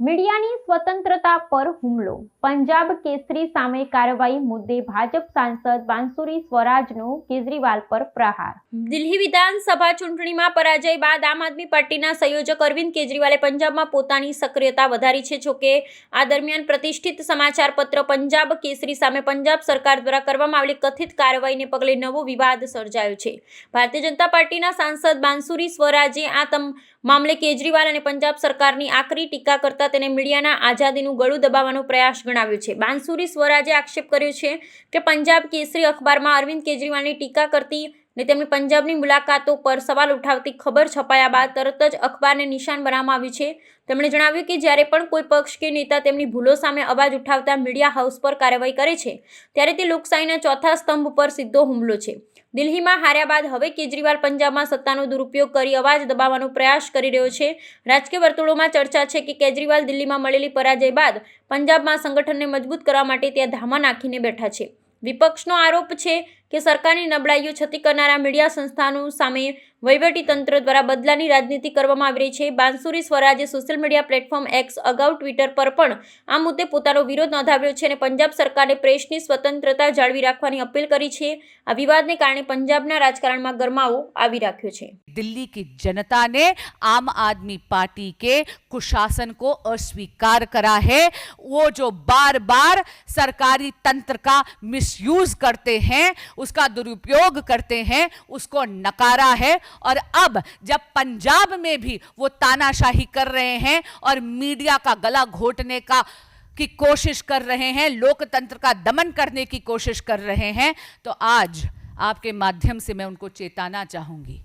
મીડિયાની સ્વતંત્રતા પર હુમલો, પંજાબ કેસરી સામે કાર્યવાહી મુદ્દે ભાજપ સાંસદ બાંસુરી સ્વરાજનો કેજરીવાલ પર પ્રહાર। દિલ્હી વિધાનસભા ચૂંટણીમાં પરાજય બાદ આમ આદમી પાર્ટીના સંયોજક અરવિંદ કેજરીવાલે પંજાબમાં પોતાની સક્રિયતા વધારી છે। જોકે આ દરમિયાન પ્રતિષ્ઠિત સમાચાર પત્ર પંજાબ કેસરી સામે પંજાબ સરકાર દ્વારા કરવામાં આવેલી કથિત કાર્યવાહીને પગલે નવો વિવાદ સર્જાયો છે। ભારતીય જનતા પાર્ટીના સાંસદ બાંસુરી સ્વરાજે આ મામલે કેજરીવાલ અને પંજાબ સરકારની આકરી ટીકા કરતા તેને મીડિયાના આઝાદીનું ગળું દબાવવાનો પ્રયાસ ગણાવ્યો છે। બાંસુરી સ્વરાજે આક્ષેપ કર્યો છે કે પંજાબ કેસરી અખબારમાં અરવિંદ કેજરીવાલની ટીકા કરતી ને તેમની પંજાબની મુલાકાતો પર સવાલ ઉઠાવતી ખબર છપાયા બાદ તરત જ અખબારને નિશાન બનાવવામાં આવ્યું છે। તેમણે જણાવ્યું કે જ્યારે પણ કોઈ પક્ષ કે નેતા તેમની ભૂલો સામે અવાજ ઉઠાવતા મીડિયા હાઉસ પર કાર્યવાહી કરે છે ત્યારે તે લોકશાહીના ચોથા સ્તંભ પર સીધો હુમલો છે। દિલ્હીમાં હાર્યા બાદ હવે કેજરીવાલ પંજાબમાં સત્તાનો દુરુપયોગ કરી અવાજ દબાવવાનો પ્રયાસ કરી રહ્યો છે। રાજકીય વર્તુળોમાં ચર્ચા છે કે કેજરીવાલ દિલ્હીમાં મળેલી પરાજય બાદ પંજાબમાં સંગઠનને મજબૂત કરવા માટે ત્યાં ધામા નાખીને બેઠા છે। વિપક્ષનો આરોપ છે કે સરકારની નબળાઈઓ છતી કરનારા મીડિયા સંસ્થાનો સામે વહીવટી તંત્ર દ્વારા બદલાની રાજનીતિ કરવામાં આવી રહી છે। બાંસુરી સ્વરાજે સોશિયલ મીડિયા પ્લેટફોર્મ એક્સ અગાઉ ટ્વિટર પર પણ આ મુદ્દે પોતાનો વિરોધ નોંધાવ્યો છે અને પંજાબ સરકારને પ્રેસની સ્વતંત્રતા જાળવી રાખવાની અપીલ કરી છે। આ વિવાદને કારણે પંજાબના રાજકારણમાં ગરમાવો આવી રાખ્યો છે। दिल्ली की जनता ने आम आदमी पार्टी के कुशासन को अस्वीकार करा है। वो जो बार बार सरकारी तंत्र का मिसयूज करते हैं, उसका दुरुपयोग करते हैं, उसको नकारा है। और अब जब पंजाब में भी वो तानाशाही कर रहे हैं और मीडिया का गला घोटने की कोशिश कर रहे हैं, लोकतंत्र का दमन करने की कोशिश कर रहे हैं, तो आज आपके माध्यम से मैं उनको चेताना चाहूंगी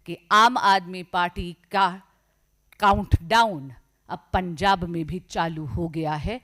कि आम आदमी पार्टी का काउंटडाउन अब पंजाब में भी चालू हो गया है।